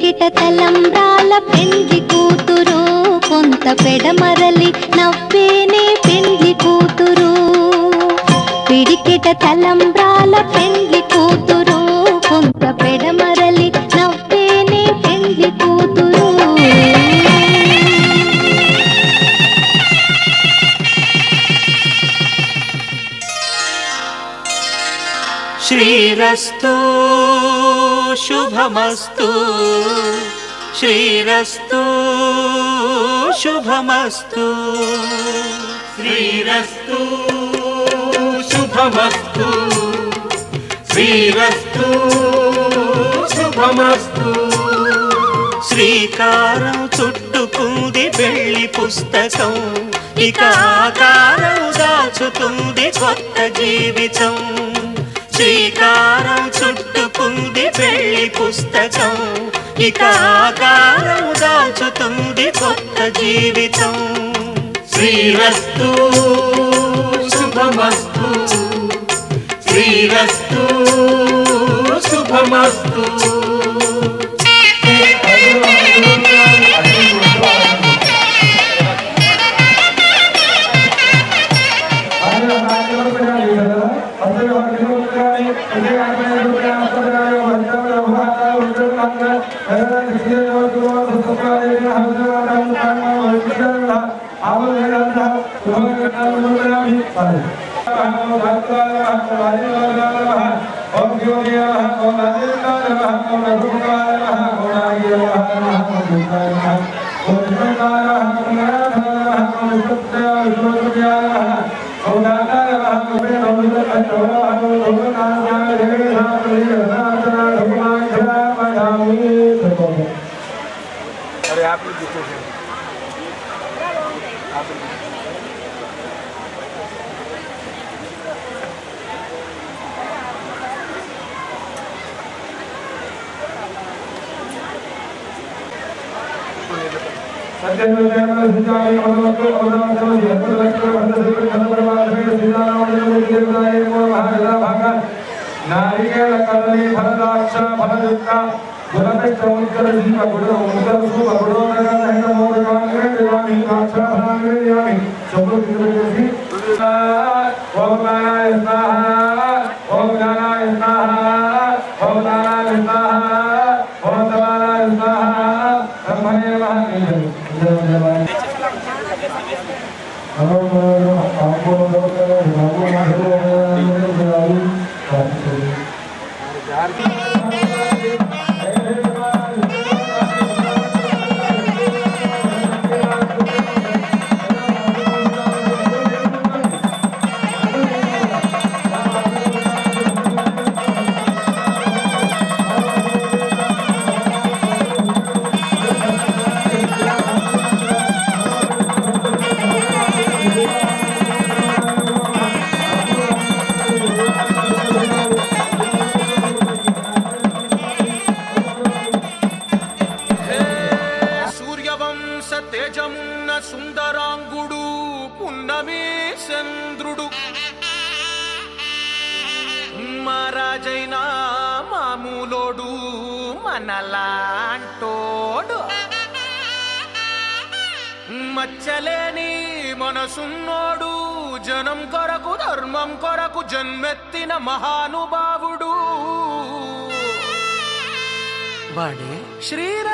పిడికిట తలంబ్రాల పెండ్లి కూతురు కొంత పెడమరలి నవ్వేనే పెండ్లి కూతురు పిడికిట తలంబ్రాల పెండ్లి కూతురు కొంత పెడమరలి నవ్వేనే పెండ్లి కూతురు శ్రీరస్తు శుభమస్తు శ్రీరస్తు శుభమస్తు శ్రీరస్తు శుభమస్తు శ్రీరస్తు శుభమస్తు శ్రీకారం చుట్టుకుంది పెళ్లి పుస్తకం ఇక ఆకారం దాచుతుంది కొత్త జీవితం శ్రీకారం చుట్టుకుంది పెళ్లి పుస్తకం ఇక ఆకారం దాచుతుంది కొత్త జీవితం శ్రీరస్తు శుభమస్తు శ్రీరస్తు శుభమస్తు अरे आप लोग किसको नारिकेल कदली फलदाक्ष फलयुक्त गुणपेक्षोत्तर दीप गुणो उत्तर सुख गुणो नगरहित मोदकांग्रे देवामि दाक्ष फलांग्रे देवामि शब्दोत्तरदेवि ओम नारायण स्वाहा ओम नारायण स्वाहा ओम नारायण स्वाहा ओम नारायण स्वाहा ब्रह्मणे महादेव తేజమున్న సుందరాంగుడు పున్నమి చంద్రుడు మహారాజైన మామూలోడు మనలాంటోడు మచ్చలేని మనసున్నోడు జనం కొరకు ధర్మం కొరకు జన్మెత్తిన మహానుభావుడు వాడే శ్రీరాముడు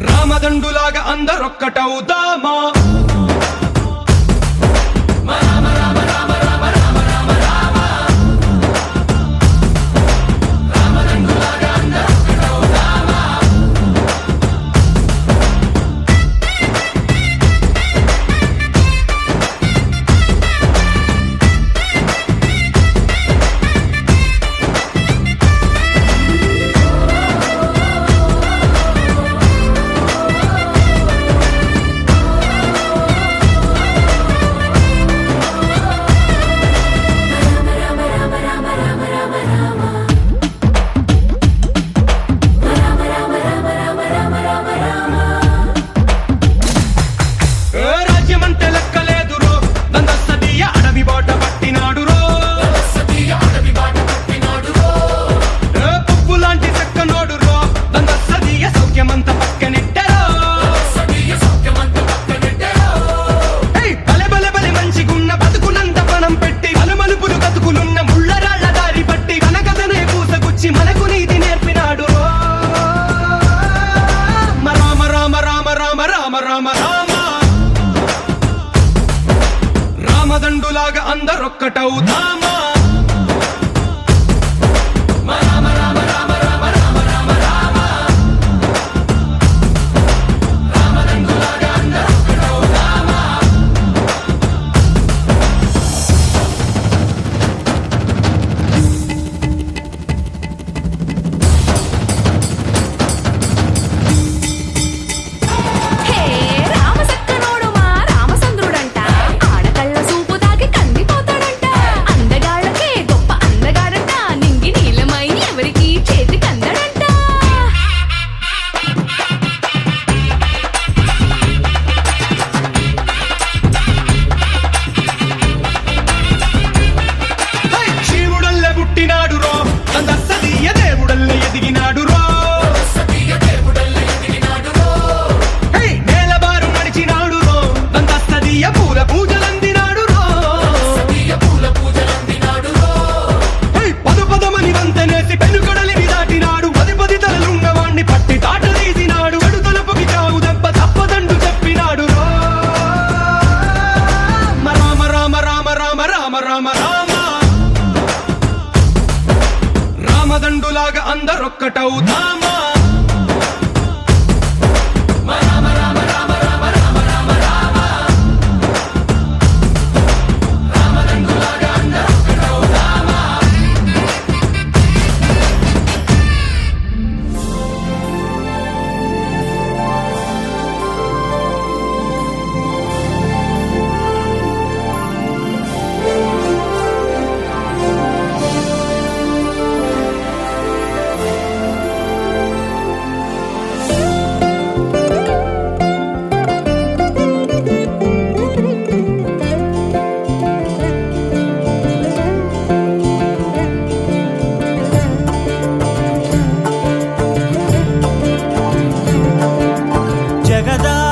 రామదండులాగా అందరొక్కటవుదామా అందరొక్కటవుదామా హే రామసక్కనోడు మా రామచంద్రుడంట ఆడకళ్ళ సూపు తాగి కందిపోతాడంట అందగాళ్ళకే గొప్ప అందగాడంట నింగి నీలమై ఎవరికి చేతి కందడంట హై! శివుడల్లే పుట్టినాడు రో అందస్తీయ దేవుడల్లే ఎదిగినాడు రో హై! నేలబారు నడిచినాడు రో అందస్తీయ పూల పూజలందినాడు రో హై! పదమని వంతనేసి పెనుకొడలిని దాటినాడు పది తలలున్నవాణ్ణి పట్టి తాట తీసినాడు చెడు తలపుకి చావు దెబ్బ తప్పదండు చెప్పినాడు రో రామ రామ రామ రామ రామ రామ రామ రామదండులాగా అందరొక్కటవుదామా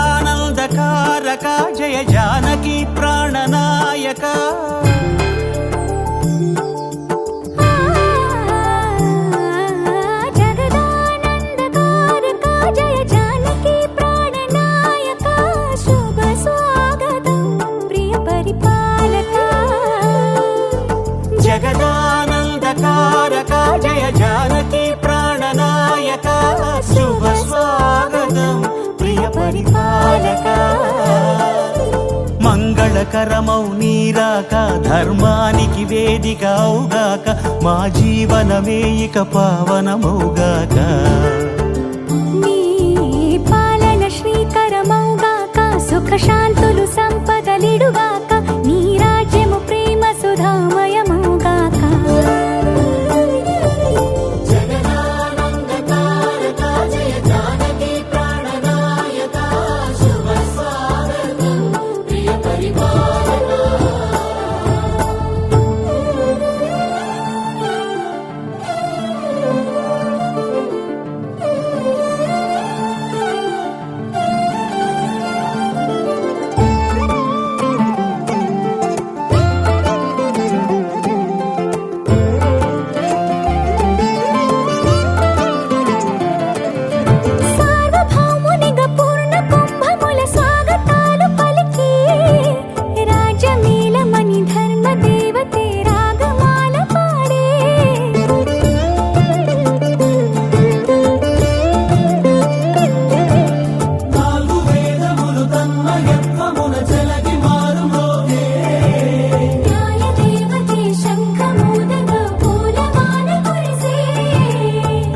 జగదానందకారక జయ జానకి ప్రాణనాయక జగదానందకారక జయ జానకి ప్రాణనాయక శుభ స్వాగతం ప్రియ పరిపాలక జగదానందకారక జయ జానకి ప్రాణనాయక శుభ స్వాగతం ప్రియ పరిపాలక మంగళకరమౌ నీరాక ధర్మానికి వేదిక అవుగాక మా జీవనమే ఇక పావనమౌగాక నీ పాలన శ్రీకరమౌగాక సుఖ శాంతులు సంపదలిడుగాక నీ రాజ్యము ప్రేమ సుధామయమౌగాక సార్వభౌమునిగా పూర్ణ కుంభముల స్వాగతాలు పలికి రాజమేళమణి ధర్మ దేవతే రాగమాల పాడే న్యాయ దేవతే శంఖమూదగా పూలమాల కురిసే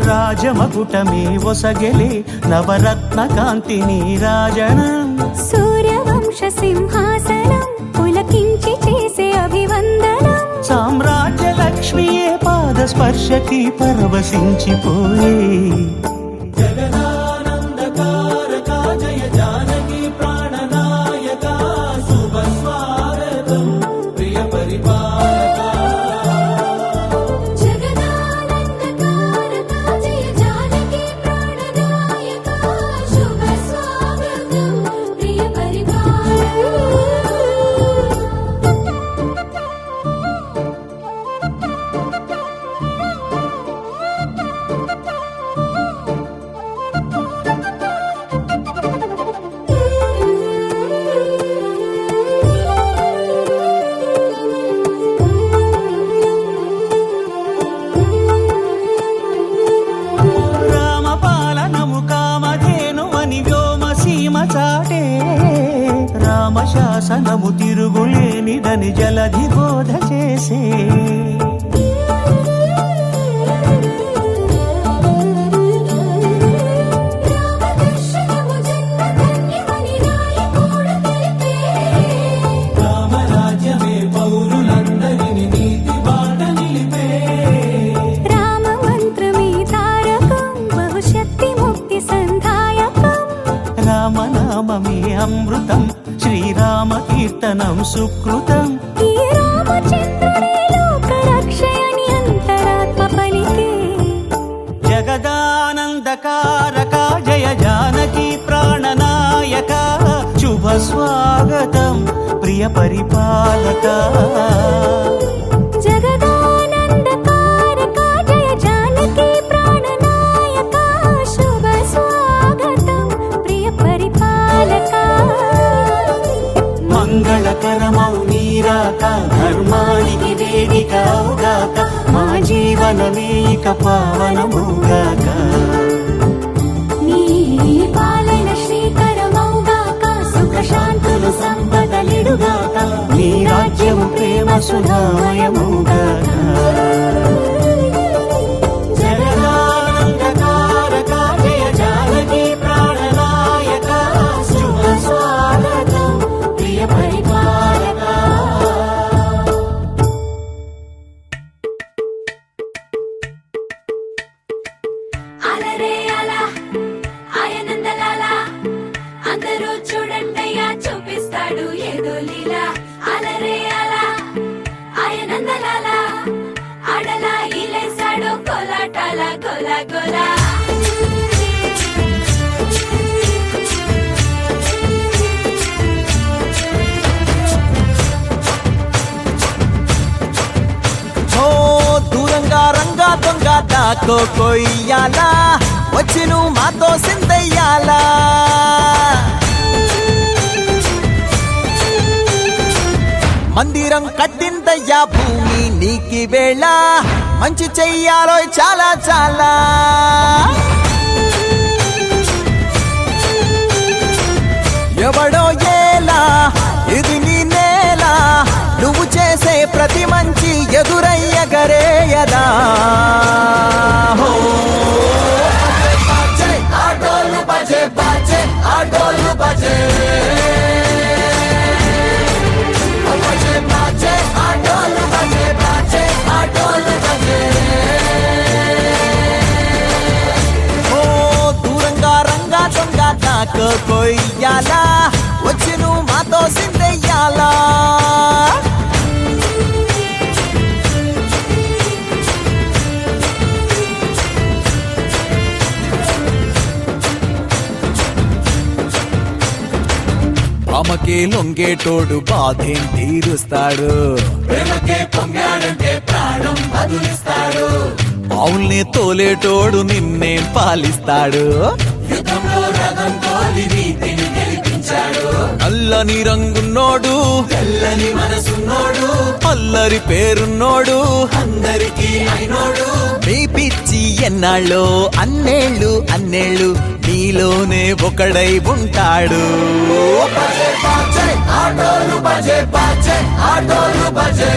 రాజమకుటమే ఒసగెలే నవరత్న కాంతి నీరాజనం సూర్యవంశ సింహాసనం పులకించి చేసే అభివందనం సామ్రాజ్య లక్ష్మియే పాద స్పర్శకి పరవశించిపోయే జగదానందకారక జయ జానకి ప్రాణనాయక శుభ స్వాగతం ప్రియ పరిపాలక శాసనము తిరుగులేనిదని జలధి బోధ చేసే రామదర్శనము జన్మధన్యమని నాయకుడు తెలిపే రామరాజ్యమే పౌరులందరిని నీతి బాట నిలిపే రామ మంత్రమే తారకం బహుశక్తి ముక్తి సంధాయకం రామనామమే అమృతం శ్రీరామ కీర్తనం సుకృతం ఈ రామచంద్రుడే లోక రక్షయని అంతరాత్మ పలికే జగదానందకారక జయ జానకి ప్రాణనాయక శుభ స్వాగతం ప్రియ పరిపాలక జగదానందకారక జయ జానకి ప్రాణనాయక శుభ స్వాగతం ప్రియ పరిపాలక మంగళకరమౌ నీరాక ధర్మానికి వేదిక అవుగాక మా జీవనమే ఇక పావనముగాక నీ పాలన శ్రీకరమౌగాక సుఖ శాంతులు సంపదలిడుగాక నీ రాజ్యము ప్రేమ సుధామయముగాక జగదానందకారక జయ జానకి ప్రాణనాయక శుభ స్వాగతం ప్రియ పరిపాలక అలరే అలా ఆయనందలాల అందరూ చూడండయ్యా చూపిస్తాడు ఏదో లీలా అలరే అలా ఆయనందలాల ఆడలా ఇలేసాడు కోలాటాల గోలా గోలా ఓ దూరంగా రంగా దొంగ దాకో కొయ్యాలా వచ్చి నువ్వు మాతో సిందయ్యాలా మందిరం కట్టిందయ్యా భూమి నీకి వేళ మంచి చెయ్యాలో చాలా చాలా ఎవడో ఏలా ఇది నీ నేల నువ్వు చేసే ప్రతి మంచి ఎదురయ్యగరేయదా హో బాజే ఆటోలు బాజే బాజే ఆటోలు బాజే బాజే బాజే ఆటోలు బాజే బాజే ఆటోలు బాజే ఓ దూరంగా రంగా దొంగ నాకు కొయ్యాలా వచ్చి నువ్వు మాతో సిందెయ్యాలా రామకే లొంగేటోడు బాధేం తీరుస్తాడు ప్రేమకే పొంగాడంటే ప్రాణం బదులిస్తాడు ఆవుల్ని తోలేటోడు నిన్నేం పాలిస్తాడు యుద్ధంలో రథం తోలి నీతిని గెలిపించాడు నల్లని రంగున్నోడు తెల్లని మనసున్నోడు అల్లరి పేరున్నోడు అందరికీ అయినోడు మీ పిచ్చి ఎన్నాళ్ళో అన్నేళ్ళు అన్నేళ్ళు నీలోనే ఒకడై ఉంటాడు ఆటోలు బజే బాజే ఆటోలు బజే